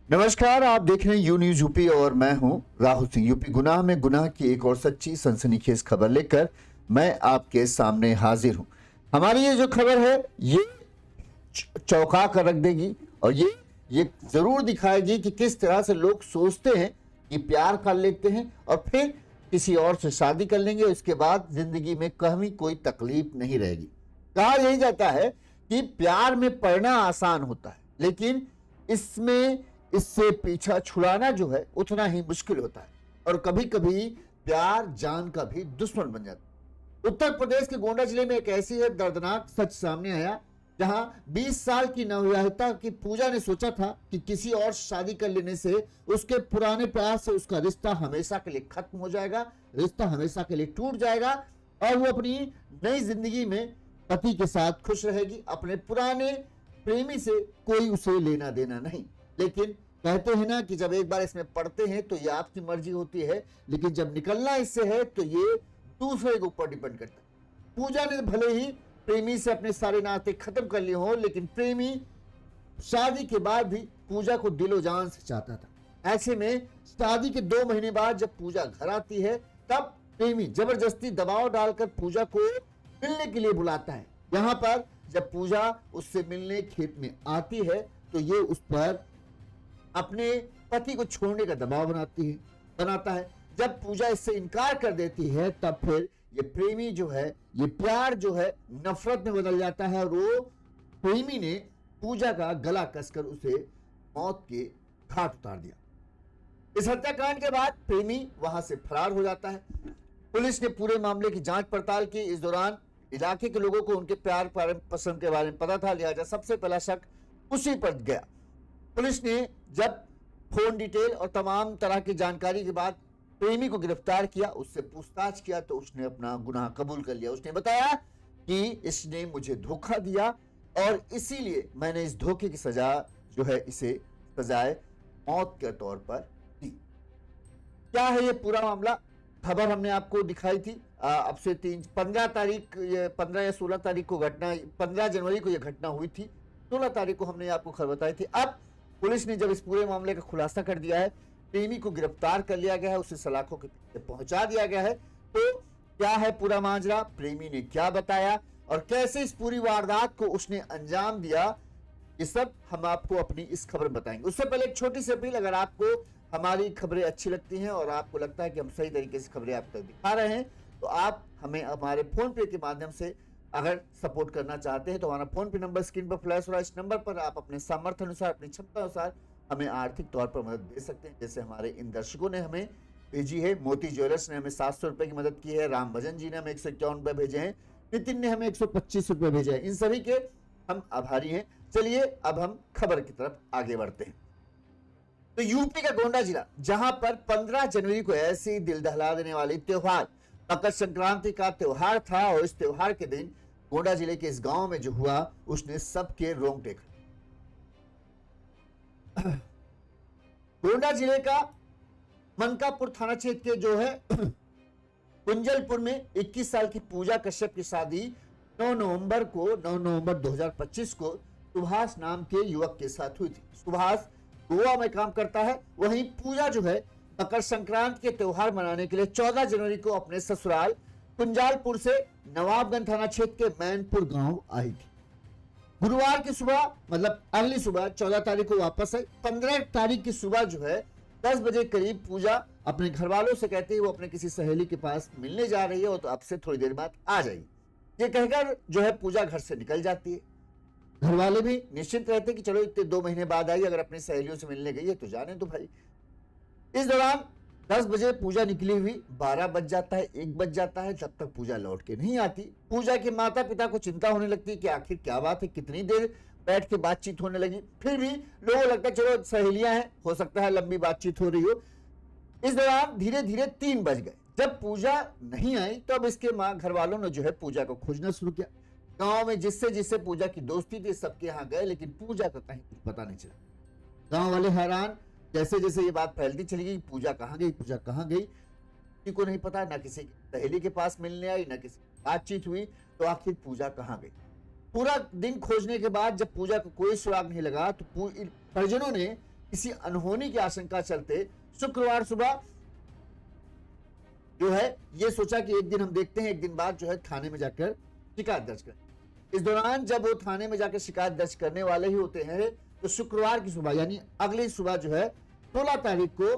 नमस्कार, आप देख रहे हैं यू न्यूज यूपी और मैं हूं राहुल सिंह। यूपी गुनाह में गुनाह की एक और सच्ची सनसनीखेज खबर लेकर मैं आपके सामने हाजिर हूं। हमारी ये जो खबर है ये चौंका कर रख देगी और ये जरूर दिखाएगी कि किस तरह से लोग सोचते हैं कि प्यार कर लेते हैं और फिर किसी और से शादी कर लेंगे, उसके बाद जिंदगी में कभी कोई तकलीफ नहीं रहेगी। कहा यही जाता है कि प्यार में पड़ना आसान होता है, लेकिन इससे पीछा छुड़ाना जो है उतना ही मुश्किल होता है और कभी कभी प्यार जान का भी दुश्मन बन जाता है। उत्तर प्रदेश के गोंडा जिले में एक ऐसी है दर्दनाक सच सामने आया, जहां 20 साल की नवविवाहिता की पूजा ने सोचा था कि किसी और शादी कर लेने से उसके पुराने प्यार से उसका रिश्ता हमेशा के लिए खत्म हो जाएगा, रिश्ता हमेशा के लिए टूट जाएगा और वो अपनी नई जिंदगी में पति के साथ खुश रहेगी। अपने पुराने प्रेमी से कोई उसे लेना देना नहीं। लेकिन कहते हैं ना कि जब एक बार इसमें पड़ते हैं तो ये आपकी मर्जी होती है, लेकिन जब निकलना इससे है तो ये दूसरे के ऊपर डिपेंड करता है। पूजा ने भले ही प्रेमी से अपने सारे नाते खत्म कर लिए हो, लेकिन प्रेमी शादी के बाद भी पूजा को दिलो जान से चाहता था। ऐसे में शादी के 2 महीने बाद जब पूजा घर आती है, तब प्रेमी जबरदस्ती दबाव डालकर पूजा को मिलने के लिए बुलाता है। यहाँ पर जब पूजा उससे मिलने खेत में आती है तो ये उस पर अपने पति को छोड़ने का दबाव बनाता है। जब पूजा इससे इनकार कर देती है तब फिर ये प्रेमी जो है, ये प्यार जो है नफरत में बदल जाता है और वो प्रेमी ने पूजा का गला कसकर उसे मौत के घाट उतार दिया। इस हत्याकांड के बाद प्रेमी वहां से फरार हो जाता है। पुलिस ने पूरे मामले की जांच पड़ताल की। इस दौरान इलाके के लोगों को उनके प्यार पसंद के बारे में पता था, लिहाजा सबसे पहला शक उसी पर गया। पुलिस ने जब फोन डिटेल और तमाम तरह की जानकारी के बाद प्रेमी को गिरफ्तार किया, उससे पूछताछ किया तो उसने अपना गुनाह कबूल कर लिया। उसने बताया कि इसने मुझे धोखा दिया और इसीलिए मैंने इस धोखे की सजा जो है इसे सजाए मौत के तौर पर दी। क्या है ये पूरा मामला? खबर हमने आपको दिखाई थी अब से 15 या 16 तारीख को घटना, 15 जनवरी को यह घटना हुई थी। 16 तारीख को हमने आपको खबर बताई थी। अब पुलिस ने जब इस पूरे मामले का खुलासा कर दिया है, प्रेमी को गिरफ्तार कर लिया गया है, उसे सलाखों के पीछे पहुंचा दिया गया है, तो क्या है पूरा माजरा, प्रेमी ने क्या बताया और कैसे इस पूरी वारदात को उसने अंजाम दिया, ये सब हम आपको अपनी इस खबर में बताएंगे। उससे पहले एक छोटी सी अपील, अगर आपको हमारी खबरें अच्छी लगती हैं और आपको लगता है कि हम सही तरीके से खबरें आप तक दिखा रहे हैं, तो आप हमें हमारे फोन पे के माध्यम से अगर सपोर्ट करना चाहते हैं तो हमारा फोन पे नंबर स्क्रीन पर फ्लैश हो रहा है। इस नंबर पर आप अपने सामर्थ्य अनुसार, अपनी क्षमता अनुसार हमें आर्थिक तौर पर मदद दे सकते हैं। जैसे हमारे इन दर्शकों ने हमें भेजी है, मोती ज्वेलर्स ने हमें 700 रुपए की मदद की है, राम भजन जी ने हमें 151 रुपए भेजे हैं, नितिन ने हमें 125 रुपए भेजे हैं। इन सभी के हम आभारी हैं। चलिए अब हम खबर की तरफ आगे बढ़ते हैं। तो यूपी का गोंडा जिला, जहां पर 15 जनवरी को ऐसी दिल दहला देने वाली त्योहार मकर संक्रांति का त्योहार था और इस त्योहार के दिन गोंडा जिले के इस गांव में जो हुआ उसने सबके रोंगटे खड़े। गोंडा जिले का मनकापुर थाना क्षेत्र के जो है कुंजलपुर में 21 साल की पूजा कश्यप की शादी 9 नवंबर 2025 को सुभाष नाम के युवक के साथ हुई थी। सुभाष गोवा में काम करता है। वहीं पूजा जो है मकर संक्रांति के त्योहार मनाने के लिए 14 जनवरी को अपने ससुराल कुंजालपुर से नवाबगंज थाना क्षेत्र के मैनपुर गांव आई थी। गुरुवार की सुबह, मतलब अगली सुबह 14 तारीख को वापस आई। 15 तारीख की सुबह जो है 10 बजे करीब पूजा अपने घर वालों से कहती है वो अपने किसी सहेली के पास मिलने जा रही है, तो अब से थोड़ी देर बाद आ जाएगी। ये कहकर जो है पूजा घर से निकल जाती है। घर वाले भी निश्चिंत रहते कि चलो इतने 2 महीने बाद आई, अगर अपनी सहेलियों से मिलने गई है तो जाने तो भाई। इस दौरान 10 बजे पूजा निकली हुई 12 बज जाता है, 1 बज जाता है, तब तक पूजा लौट के नहीं आती। पूजा के माता पिता को चिंता होने लगती है कि आखिर क्या बात है, कितनी देर बैठ के बातचीत होने लगी। फिर भी लोगों को लगता है चलो सहेलियां हैं, हो सकता है लंबी बातचीत हो रही हो। इस दौरान धीरे धीरे 3 बज गए। जब पूजा नहीं आई तो अब इसके माँ घर वालों ने जो है पूजा को खोजना शुरू किया। गांव में जिससे जिससे पूजा की दोस्ती थी सबके यहाँ गए, लेकिन पूजा का कहीं कुछ पता नहीं चला। गांव वाले हैरान, जैसे जैसे ये बात फैलती चली गई, पूजा कहाँ गई, पूजा कहाँ गई, किसी को नहीं पता। ना किसी सहेली के पास मिलने आई, ना किसी बातचीत हुई, तो आखिर पूजा कहाँ गई। पूरा दिन खोजने के बाद जब पूजा को कोई सुराग नहीं लगा तो परिजनों ने किसी अनहोनी की आशंका चलते शुक्रवार सुबह जो है ये सोचा कि एक दिन हम देखते हैं, एक दिन बाद जो है थाने में जाकर शिकायत दर्ज करें। इस दौरान जब वो थाने में जाकर शिकायत दर्ज करने वाले ही होते हैं तो शुक्रवार की सुबह यानी अगली सुबह जो है 16 तारीख को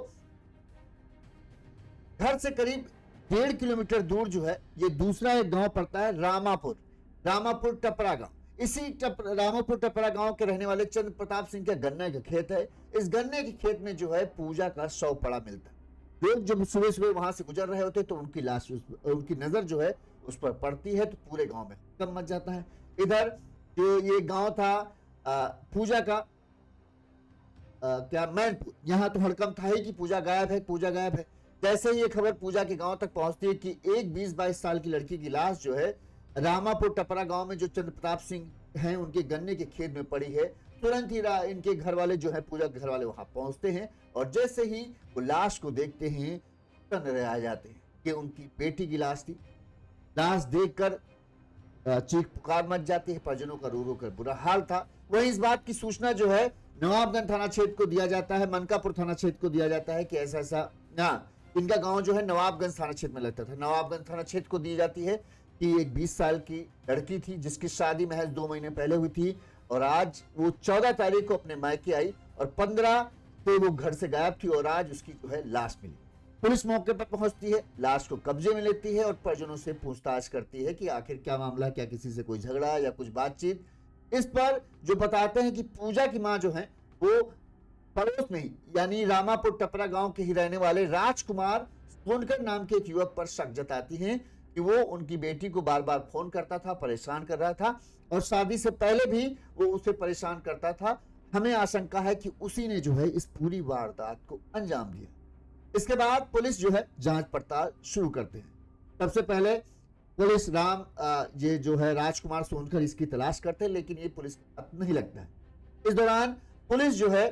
घर से करीब 1.5 किलोमीटर दूर जो है ये दूसरा एक गांव पड़ता है, रामापुर टपरा गांव। इसी रामापुर टपरा गांव के रहने वाले चंद्र प्रताप सिंह का गन्ने का खेत है। इस गन्ने के खेत में जो है पूजा का शव पड़ा मिलता है। लोग जब सुबह सुबह वहां से गुजर रहे होते तो उनकी लाश, उनकी नजर जो है उस पर पड़ती है तो पूरे गांव में कम मच जाता है। इधर जो ये गांव था पूजा का क्या मैनपुर, यहाँ तो हड़कंप था ही कि पूजा गायब है, पूजा गायब है। जैसे ही ये खबर पूजा के गांव तक पहुंचती है कि एक 20-22 साल की लड़की की लाश जो है रामापुर टपरा गांव में जो चंद्र प्रताप सिंह हैं उनके गन्ने के खेत में पड़ी है, तुरंत ही इनके घर वाले जो है पूजा के घर वाले वहां पहुंचते हैं और जैसे ही वो लाश को देखते हैं तन रह जाते हैं कि उनकी बेटी की लाश थी। लाश देखकर चीख पुकार मच जाती है, परिजनों का रो रो कर बुरा हाल था। वहीं इस बात की सूचना जो है नवाबगंज थाना क्षेत्र को दिया जाता है, मनकापुर थाना क्षेत्र को दिया जाता है कि ऐसा ऐसा, इनका गांव जो है नवाबगंज थाना क्षेत्र में लगता था। नवाबगंज थाना क्षेत्र को दी जाती है कि एक 20 साल की लड़की थी जिसकी शादी महज 2 महीने पहले हुई थी और आज वो 14 तारीख को अपने मायके आई और 15 को वो घर से गायब थी और आज उसकी जो है लाश मिली। पुलिस मौके पर पहुंचती है, लाश को कब्जे में लेती है और परिजनों से पूछताछ करती है कि आखिर क्या मामला, क्या किसी से कोई झगड़ा या कुछ बातचीत। इस पर जो बताते हैं कि पूजा की मां जो है वो पड़ोस में ही यानी रामापुर टपरा गांव के ही रहने वाले राजकुमार सोनकर नाम के एक युवक पर शक जताती हैं कि वो उनकी बेटी को बार बार फोन करता था, परेशान कर रहा था और शादी से पहले भी वो उसे परेशान करता था। हमें आशंका है कि उसी ने जो है इस पूरी वारदात को अंजाम दिया। इसके बाद पुलिस जो है जांच पड़ताल शुरू करते हैं। सबसे पहले पुलिस ये जो है राजकुमार सोनकर इसकी तलाश करते हैं लेकिन ये पुलिस का हाथ नहीं लगता है। इस दौरान पुलिस जो है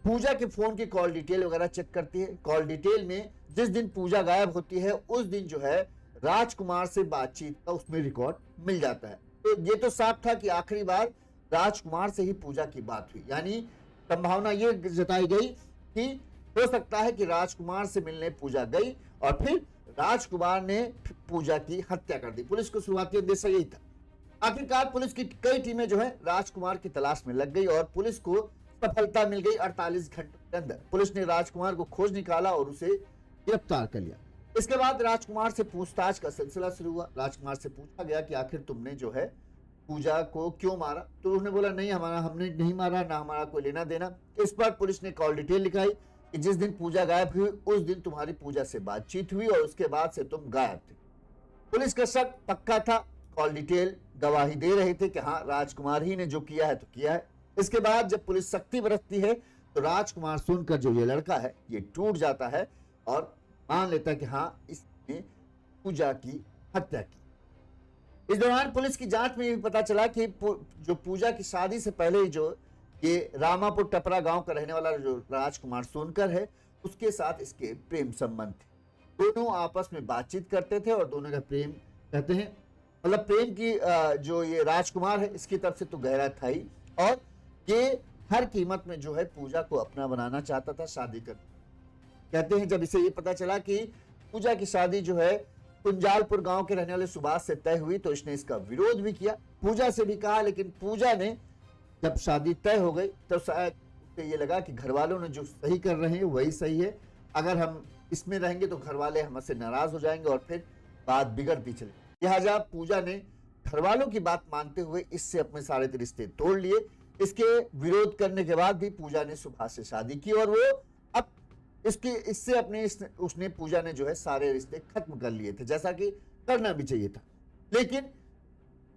पूजा के फोन की कॉल डिटेल वगैरह चेक करती है। कॉल डिटेल में जिस दिन पूजा गायब होती है उस दिन जो है राजकुमार से बातचीत का उसमें रिकॉर्ड मिल जाता है। तो ये तो साफ था कि आखिरी बार राजकुमार से ही पूजा की बात हुई, यानी संभावना ये जताई गई कि हो सकता है कि राजकुमार से मिलने पूजा गई और फिर राजकुमार ने पूजा की हत्या कर दी। पुलिस को शुरुआती उद्देश्य यही था। आखिरकार पुलिस की कई टीमें जो है राजकुमार की तलाश में लग गई और पुलिस को सफलता मिल गई। 48 घंटे के अंदर पुलिस ने राजकुमार को खोज निकाला और उसे गिरफ्तार कर लिया। इसके बाद राजकुमार से पूछताछ का सिलसिला शुरू हुआ। राजकुमार से पूछा गया कि आखिर तुमने जो है पूजा को क्यों मारा, तो उसने बोला नहीं, हमने नहीं मारा, ना हमारा कोई लेना देना। इस पर पुलिस ने कॉल डिटेल लिखाई कि जिस दिन पूजा गायब हुई उस दिन तुम्हारी पूजा से बातचीत हुई और उसके बाद से तुम गायब थे। पुलिस का शक पक्का था, कॉल डिटेल गवाही दे रहे थे कि हाँ राजकुमार ही ने जो किया है तो किया है। इसके बाद जब पुलिस सख्ती बरतती है तो राजकुमार सुनकर जो ये लड़का है ये टूट जाता है और मान लेता है कि हाँ इसने पूजा की हत्या की। इस दौरान पुलिस की जांच में भी पता चला कि जो पूजा की शादी से पहले जो ये रामापुर टपरा गांव का रहने वाला जो राजकुमार सोनकर है उसके साथ इसके प्रेम संबंध थे। दोनों आपस में बातचीत करते थे और दोनों का प्रेम कहते हैं, मतलब प्रेम की जो ये राजकुमार है इसकी तरफ से तो गहरा था ही और ये हर कीमत में जो है पूजा को अपना बनाना चाहता था, शादी कर। कहते हैं जब इसे ये पता चला कि पूजा की शादी जो है कुंजालपुर गांव के रहने वाले सुभाष से तय हुई तो इसने इसका विरोध भी किया, पूजा से भी कहा। लेकिन पूजा ने जब शादी तय हो गई तो शायद ये लगा कि घर वालों ने जो सही कर रहे हैं वही सही है, अगर हम इसमें रहेंगे तो घर वाले हमसे नाराज हो जाएंगे और फिर बात बिगड़ती चली। लिहाजा पूजा ने घर वालों की बात मानते हुए इससे अपने सारे रिश्ते तोड़ लिए। इसके विरोध करने के बाद भी पूजा ने सुभाष से शादी की और वो अब उसने पूजा ने जो है सारे रिश्ते खत्म कर लिए थे, जैसा कि करना भी चाहिए था। लेकिन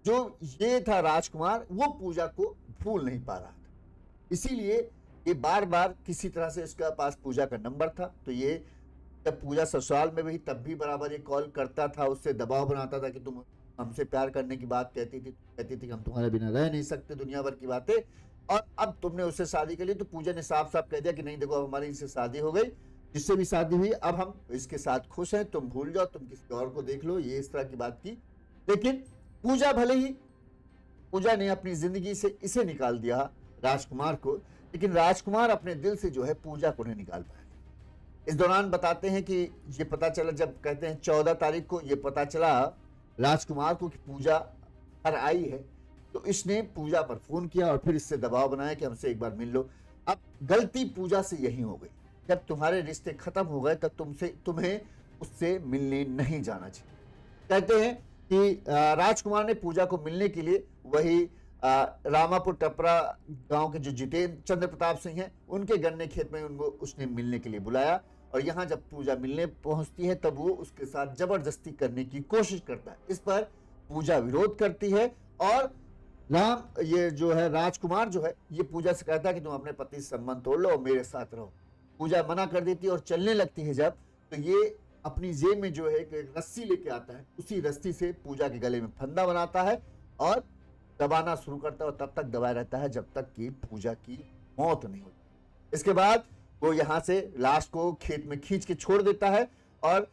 जो ये था राजकुमार वो पूजा को भूल नहीं पा रहा था, इसीलिए ये बार बार किसी तरह से इसका पास पूजा का नंबर था तो ये जब पूजा ससुराल में भी तब भी बराबर ये कॉल करता था, उससे दबाव बनाता था कि तुम हमसे प्यार करने की बात कहती थी कि हम तुम्हारे बिना रह नहीं सकते, दुनिया भर की बातें, और अब तुमने उससे शादी कर ली। तो पूजा ने साफ साफ कह दिया कि नहीं देखो अब हमारी इससे शादी हो गई, जिससे भी शादी हुई अब हम इसके साथ खुश हैं, तुम भूल जाओ, तुम किसी और को देख लो, ये इस तरह की बात की। लेकिन पूजा ने अपनी जिंदगी से इसे निकाल दिया राजकुमार को, लेकिन राजकुमार अपने दिल से जो है पूजा को नहीं निकाल पाया। इस दौरान बताते हैं कि ये पता चला, जब कहते हैं 14 तारीख को ये पता चला राजकुमार को कि पूजा घर आई है, तो इसने पूजा पर फोन किया और फिर इससे दबाव बनाया कि हमसे एक बार मिल लो। अब गलती पूजा से यही हो गई, जब तुम्हारे रिश्ते खत्म हो गए तब तुम्हें उससे मिलने नहीं जाना चाहिए। कहते हैं कि राजकुमार ने पूजा को मिलने के लिए वही रामापुर टपरा गांव के जो जितेंद्र चंद्र प्रताप सिंह हैं उनके गन्ने खेत में उनको उसने मिलने के लिए बुलाया। और यहाँ जब पूजा मिलने पहुंचती है तब वो उसके साथ जबरदस्ती करने की कोशिश करता है। इस पर पूजा विरोध करती है और ये जो है राजकुमार जो है ये पूजा से कहता है कि तुम अपने पति से संबंध तोड़ लो और मेरे साथ रहो। पूजा मना कर देती है और चलने लगती है जब, तो ये अपनी जेब में जो है एक रस्सी लेके आता है, उसी रस्सी से पूजा के गले में फंदा बनाता है और दबाना शुरू करता है और तब तक दबाया रहता है जब तक कि पूजा की मौत नहीं होती। इसके बाद वो यहाँ से लाश को खेत में खींच के छोड़ देता है और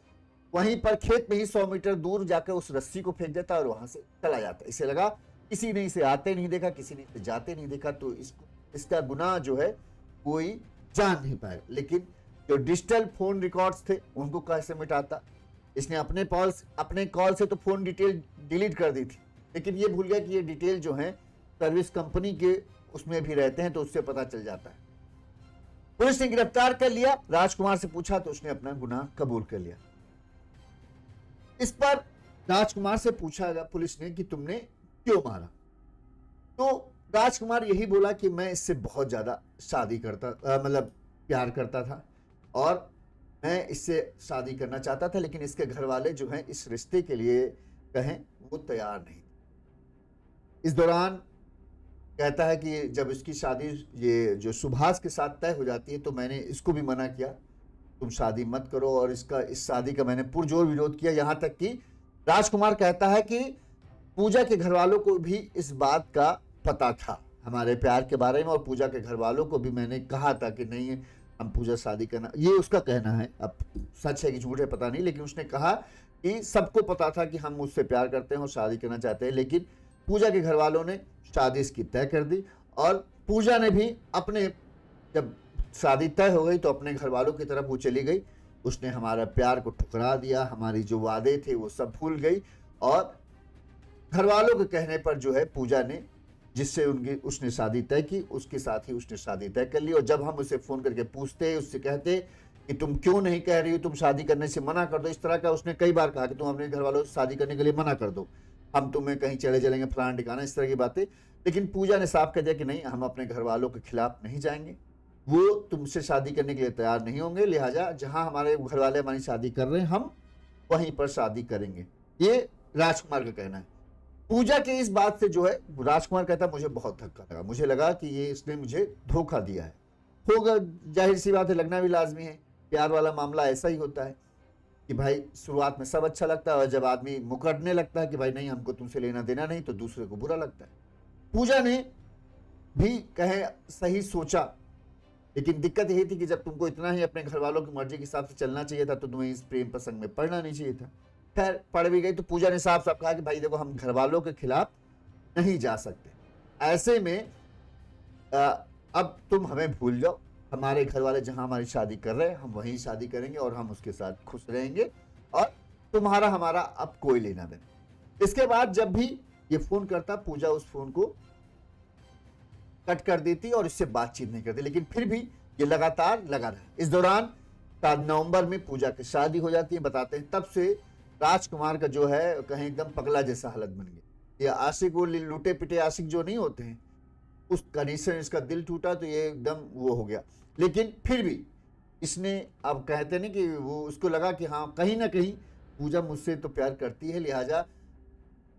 वहीं पर खेत में ही 100 मीटर दूर जाकर उस रस्सी को फेंक देता है और वहां से चला जाता है। इसे लगा किसी ने इसे आते नहीं देखा, किसी ने इसे जाते नहीं देखा, तो इसका गुनाह जो है कोई जान नहीं पाएगा। लेकिन जो डिजिटल फोन रिकॉर्ड्स थे उनको कैसे मिटाता? इसने अपने कॉल से तो फोन डिटेल डिलीट कर दी थी, लेकिन ये भूल गया कि ये डिटेल जो है सर्विस कंपनी के उसमें भी रहते हैं, तो उससे पता चल जाता है। पुलिस ने गिरफ्तार कर लिया। राजकुमार से पूछा तो उसने अपना गुनाह कबूल कर लिया। इस पर राजकुमार से पूछा गया पुलिस ने कि तुमने क्यों मारा, तो राजकुमार यही बोला कि मैं इससे बहुत ज्यादा शादी करता मतलब प्यार करता था और मैं इससे शादी करना चाहता था, लेकिन इसके घर वाले जो हैं इस रिश्ते के लिए कहें वो तैयार नहीं। इस दौरान कहता है कि जब इसकी शादी ये जो सुभाष के साथ तय हो जाती है तो मैंने इसको भी मना किया, तुम शादी मत करो, और इस शादी का मैंने पुरजोर विरोध किया। यहाँ तक कि राजकुमार कहता है कि पूजा के घर वालों को भी इस बात का पता था हमारे प्यार के बारे में, और पूजा के घर वालों को भी मैंने कहा था कि नहीं हम पूजा शादी करना, ये उसका कहना है, अब सच है कि झूठ है पता नहीं, लेकिन उसने कहा कि सबको पता था कि हम मुझसे प्यार करते हैं और शादी करना चाहते हैं, लेकिन पूजा के घर वालों ने शादी इसकी तय कर दी। और पूजा ने भी अपने, जब शादी तय हो गई तो अपने घर वालों की तरफ वो चली गई। उसने हमारा प्यार को ठुकरा दिया, हमारी जो वादे थे वो सब भूल गई, और घर वालों के कहने पर जो है पूजा ने जिससे उसने शादी तय की उसके साथ ही उसने शादी तय कर ली। और जब हम उसे फोन करके पूछते, उससे कहते कि तुम क्यों नहीं कह रही हो, तुम शादी करने से मना कर दो, इस तरह का उसने कई बार कहा कि तुम अपने घर वालों से शादी करने के लिए मना कर दो, हम तुम्हें कहीं चले चलेंगे फलाना ठिकाना, इस तरह की बातें। लेकिन पूजा ने साफ कह दिया कि नहीं, हम अपने घर वालों के खिलाफ नहीं जाएंगे, वो तुमसे शादी करने के लिए तैयार नहीं होंगे, लिहाजा जहां हमारे घर वाले हमारी शादी कर रहे हैं हम वहीं पर शादी करेंगे। ये राजकुमार का कहना है। पूजा के इस बात से जो है राजकुमार कहता मुझे बहुत धक्का लगा, मुझे लगा कि ये इसने मुझे धोखा दिया है। होगा, जाहिर सी बात है, लगना भी लाजमी है, प्यार वाला मामला ऐसा ही होता है कि भाई शुरुआत में सब अच्छा लगता है और जब आदमी मुकरने लगता है कि भाई नहीं हमको तुमसे लेना देना नहीं, तो दूसरे को बुरा लगता है। पूजा ने भी कहे सही सोचा, लेकिन दिक्कत यही थी कि जब तुमको इतना ही अपने घर वालों की मर्जी के हिसाब से चलना चाहिए था तो तुम्हें इस प्रेम प्रसंग में पड़ना नहीं चाहिए था। खैर पड़ भी गई तो पूजा ने साफ साफ कहा कि भाई देखो हम घर वालों के खिलाफ नहीं जा सकते, ऐसे में अब तुम हमें भूल जाओ, हमारे घर वाले जहां हमारी शादी कर रहे हैं हम वहीं शादी करेंगे और हम उसके साथ खुश रहेंगे और तुम्हारा हमारा अब कोई लेना देना। इसके बाद जब भी ये फोन करता पूजा उस फोन को कट कर देती और इससे बातचीत नहीं करती, लेकिन फिर भी ये लगातार लगा रहा। इस दौरान 7 नवंबर में पूजा की शादी हो जाती है। बताते हैं तब से राजकुमार का जो है कहीं एकदम पगला जैसा हालत बन गया। ये आशिक, वो लूटे पिटे आशिक जो नहीं होते हैं, उस कंडीशन इसका दिल टूटा तो ये एकदम वो हो गया। लेकिन फिर भी इसने, अब कहते नहीं कि वो उसको लगा कि हाँ कहीं ना कहीं पूजा मुझसे तो प्यार करती है, लिहाजा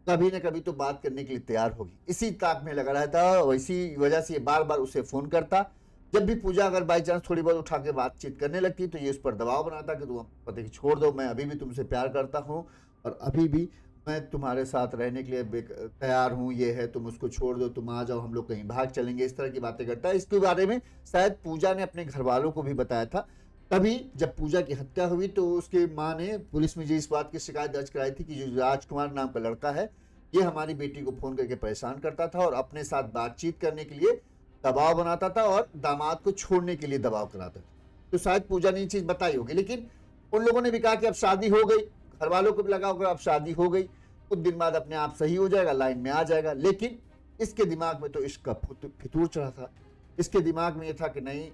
कभी ना कभी तो बात करने के लिए तैयार होगी। इसी ताक में लगा रहता और इसी वजह से ये बार बार उसे फोन करता। जब भी पूजा अगर बाई चांस थोड़ी बहुत उठा के बातचीत करने लगती तो ये उस पर दबाव बनाता कि तुम पति की छोड़ दो, मैं अभी भी तुमसे प्यार करता हूँ और अभी भी मैं तुम्हारे साथ रहने के लिए तैयार हूँ, ये है तुम उसको छोड़ दो, तुम आ जाओ, हम लोग कहीं भाग चलेंगे, इस तरह की बातें करता है। इसके बारे में शायद पूजा ने अपने घर वालों को भी बताया था। तभी जब पूजा की हत्या हुई तो उसके माँ ने पुलिस में इस बात की शिकायत दर्ज कराई थी कि जो राजकुमार नाम का लड़का है ये हमारी बेटी को फोन करके परेशान करता था और अपने साथ बातचीत करने के लिए दबाव बनाता था और दामाद को छोड़ने के लिए दबाव कराता था। तो शायद पूजा ने ये चीज बताई होगी, लेकिन उन लोगों ने भी कहा कि अब शादी हो गई, घर वालों को भी लगा होगा अब शादी हो गई, कुछ दिन बाद अपने आप सही हो जाएगा, लाइन में आ जाएगा। लेकिन इसके दिमाग में तो इश्क का फितूर चढ़ा था। इसके दिमाग में ये था कि नहीं,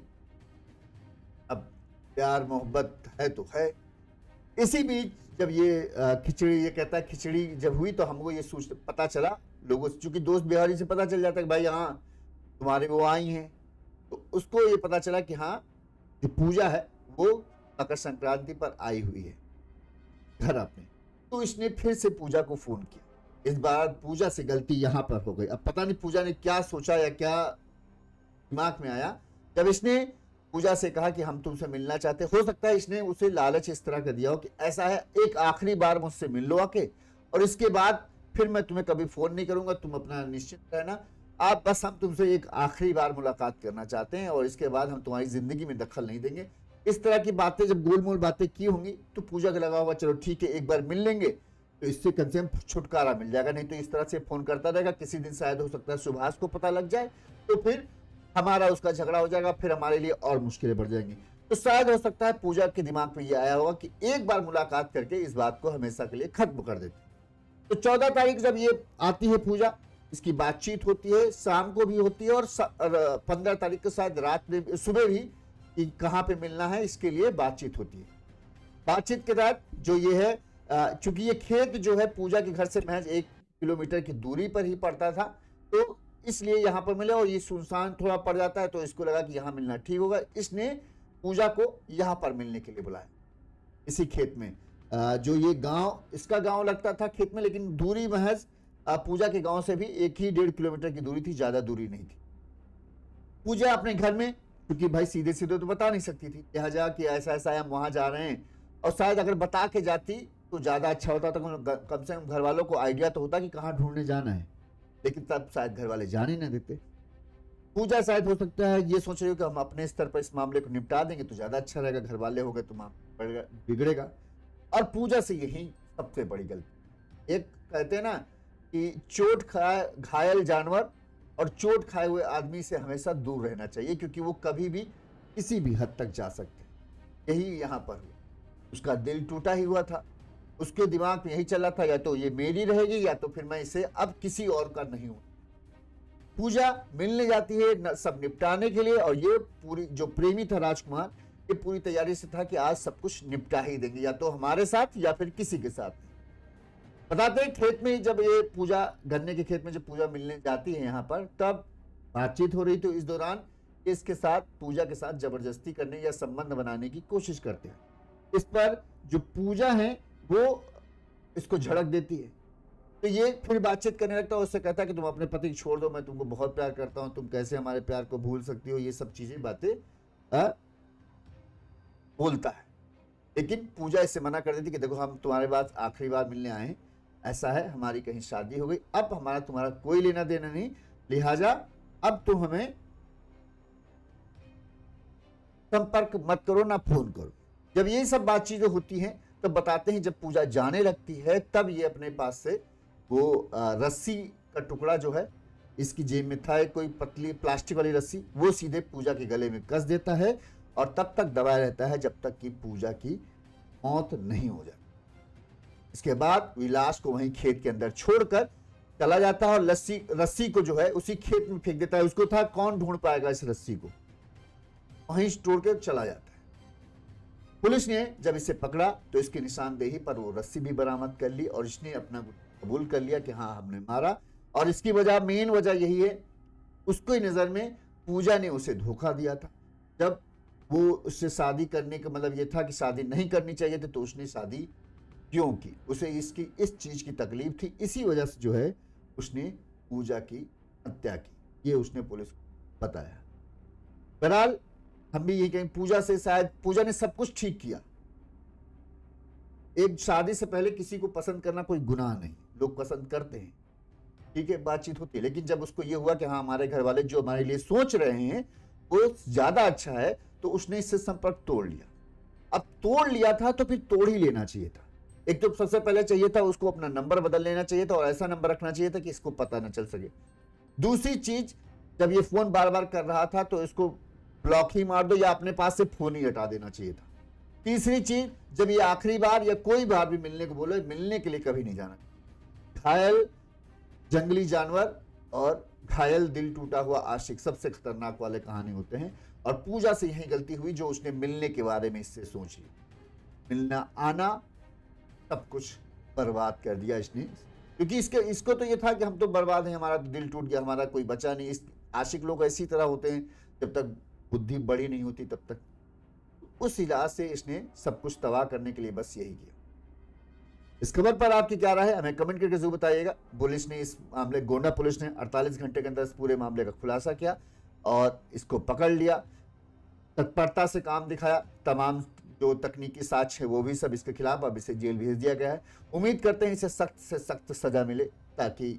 अब प्यार मोहब्बत है तो है। इसी बीच जब ये खिचड़ी, ये कहता है खिचड़ी जब हुई तो हमको ये सोच पता चला, लोगों से, चूंकि दोस्त बिहारी से पता चल जाता है कि भाई हाँ तुम्हारे वो आई हैं, तो उसको ये पता चला कि हाँ जो पूजा है वो मकर संक्रांति पर आई हुई है घर अपने। तो इसने फिर से पूजा को फोन किया। इस बार पूजा से गलती यहां पर हो गई। अब पता नहीं पूजा ने क्या सोचा या क्या दिमाग में आया, जब इसने पूजा से कहा कि हम तुमसे मिलना चाहते। हो सकता है इसने उसे लालच इस तरह का दिया हो कि ऐसा है, एक आखिरी बार मुझसे मिल लो आके, और इसके बाद फिर मैं तुम्हें कभी फोन नहीं करूंगा, तुम अपना निश्चित रहना, आप बस हम तुमसे एक आखिरी बार मुलाकात करना चाहते हैं और इसके बाद हम तुम्हारी जिंदगी में दखल नहीं देंगे। इस तरह की बातें जब गोलमोल बातें की होंगी तो पूजा का लगा होगा चलो ठीक है एक बार मिल लेंगे तो इससे कम से कम छुटकारा मिल जाएगा, नहीं तो इस तरह से फोन करता रहेगा, किसी दिन शायद हो सकता है सुभाष को पता लग जाए तो फिर हमारा उसका झगड़ा हो जाएगा, फिर हमारे लिए और मुश्किलें बढ़ जाएंगी। तो शायद हो सकता है पूजा के दिमाग में ये आया होगा कि एक बार मुलाकात करके इस बात को हमेशा के लिए खत्म कर देते। तो 14 तारीख जब ये आती है पूजा, इसकी बातचीत होती है, शाम को भी होती है और 15 तारीख के शायद रात में, सुबह भी कि कहाँ पे मिलना है इसके लिए बातचीत होती है। बातचीत के बाद जो ये है, चूंकि ये खेत जो है पूजा के घर से महज 1 किलोमीटर की दूरी पर ही पड़ता था, तो इसलिए यहाँ पर मिले, और ये सुनसान थोड़ा पड़ जाता है तो इसको लगा कि यहाँ मिलना ठीक होगा। इसने पूजा को यहाँ पर मिलने के लिए बुलाया, इसी खेत में। जो ये गांव, इसका गांव लगता था खेत में, लेकिन दूरी महज पूजा के गांव से भी 1.5 किलोमीटर की दूरी थी, ज्यादा दूरी नहीं थी। पूजा अपने घर में, क्योंकि भाई सीधे सीधे तो बता नहीं सकती थी, लिहाजा कि ऐसा ऐसा है हम वहां जा रहे हैं, और शायद अगर बता के जाती तो ज्यादा अच्छा होता था, कम से कम घर वालों को आइडिया तो होता कि कहाँ ढूंढने जाना है, लेकिन तब शायद घर वाले जान ही ना देते। पूजा शायद हो सकता है ये सोच रही हो कि हम अपने स्तर पर इस मामले को निपटा देंगे तो ज्यादा अच्छा रहेगा, घर वाले हो गए तो मामला बिगड़ेगा। और पूजा से यही सबसे बड़ी गलती। एक कहते हैं ना कि चोट खाए घायल जानवर और चोट खाए हुए आदमी से हमेशा दूर रहना चाहिए, क्योंकि वो कभी भी किसी भी हद तक जा सकते हैं। यही यहाँ पर हुआ, उसका दिल टूटा ही हुआ था, उसके दिमाग में यही चला था या तो ये मेरी रहेगी या तो फिर मैं इसे अब किसी और का नहीं हूं। पूजा मिलने जाती है सब निपटाने के लिए, और ये पूरी जो प्रेमी था राजकुमार, ये पूरी तैयारी से था कि आज सब कुछ निपटा ही देंगे, या तो हमारे साथ या फिर किसी के साथ। बताते हैं खेत में जब ये पूजा, गन्ने के खेत में जब पूजा मिलने जाती है यहाँ पर, तब बातचीत हो रही, तो इस दौरान इसके साथ, पूजा के साथ जबरदस्ती करने या संबंध बनाने की कोशिश करते हैं। इस पर जो पूजा है वो इसको झड़क देती है, तो ये फिर बातचीत करने लगता है, उससे कहता है कि तुम अपने पति को छोड़ दो, मैं तुमको बहुत प्यार करता हूं, तुम कैसे हमारे प्यार को भूल सकती हो, ये सब चीजें बातें बोलता है। लेकिन पूजा इससे मना कर देती कि देखो हम तुम्हारे पास आखिरी बार मिलने आए हैं, ऐसा है हमारी कहीं शादी हो गई, अब हमारा तुम्हारा कोई लेना देना नहीं, लिहाजा अब तुम हमें संपर्क मत करो, ना फोन करो। जब ये सब बातचीतें होती हैं तब बताते हैं जब पूजा जाने लगती है तब ये अपने पास से वो रस्सी का टुकड़ा जो है इसकी जेब में था, कोई पतली प्लास्टिक वाली रस्सी, वो सीधे पूजा के गले में कस देता है और तब तक दबाए रहता है जब तक कि पूजा की मौत नहीं हो जाती। इसके बाद विलास को वहीं खेत के अंदर छोड़कर चला जाता है और रस्सी को जो है उसी खेत में फेंक देता है। उसको था कौन ढूंढ पाएगा इस रस्सी को, वहीं छोड़ के चला जाता है। पुलिस ने जब इसे पकड़ा तो इसकी निशानदेही पर वो रस्सी भी बरामद कर ली और इसने अपना कबूल कर लिया कि हाँ हमने मारा। और इसकी वजह, मेन वजह यही है, उसकी नजर में पूजा ने उसे धोखा दिया था। जब वो उससे शादी करने का मतलब ये था कि शादी नहीं करनी चाहिए थी, तो उसने शादी क्यों की, उसे इसकी इस चीज की तकलीफ थी, इसी वजह से जो है उसने पूजा की हत्या की, ये उसने पुलिस को बताया। बहरहाल हम भी ये कहें, पूजा से शायद पूजा ने सब कुछ ठीक किया। एक शादी से पहले किसी को पसंद करना कोई गुनाह नहीं, लोग पसंद करते हैं, ठीक है, बातचीत होती है। लेकिन जब उसको ये हुआ कि हाँ हमारे घर वाले जो हमारे लिए सोच रहे हैं वो ज्यादा अच्छा है, तो उसने इससे संपर्क तोड़ लिया। अब तोड़ लिया था तो फिर तोड़ ही लेना चाहिए था। एक तो सबसे पहले चाहिए था उसको अपना नंबर बदल लेना चाहिए था और ऐसा नंबर रखना चाहिए था कि इसको पता ना चल सके। दूसरी चीज, जब ये फोन बार बार कर रहा था तो इसको ब्लॉक ही मार दो या अपने पास से फोन ही हटा देना चाहिए था। तीसरी चीज, जब ये आखिरी बार या कोई बार भी मिलने को बोले, मिलने के लिए कभी नहीं जाना। घायल जंगली जानवर और घायल दिल टूटा हुआ आशिक सबसे खतरनाक वाले कहानी होते हैं। और पूजा से यही गलती हुई जो उसने मिलने के बारे में इससे सोच ली। मिलना आना सब कुछ बर्बाद कर दिया इसने, क्योंकि इसको तो ये था कि हम तो बर्बाद हैं, हमारा तो दिल टूट गया, हमारा कोई बचा नहीं। इस आशिक लोग इसी तरह होते हैं, जब तक बुद्धि बड़ी नहीं होती तब तक। उस इलाज से इसने सब कुछ तबाह करने के लिए बस यही किया। इस खबर पर आपकी क्या राय है, हमें कमेंट करके जरूर बताइएगा। पुलिस ने इस मामले, गोंडा पुलिस ने 48 घंटे के अंदर इस पूरे मामले का खुलासा किया और इसको पकड़ लिया, तत्परता से काम दिखाया। तमाम जो तकनीकी साक्ष्य है वो भी सब इसके खिलाफ, अब इसे जेल भेज दिया गया है। उम्मीद करते हैं इसे सख्त से सख्त सजा मिले, ताकि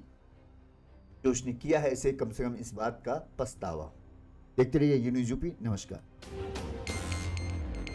जो उसने किया है इसे कम से कम इस बात का पछतावा हो। देखते रहिए न्यूज़ यूपी। नमस्कार।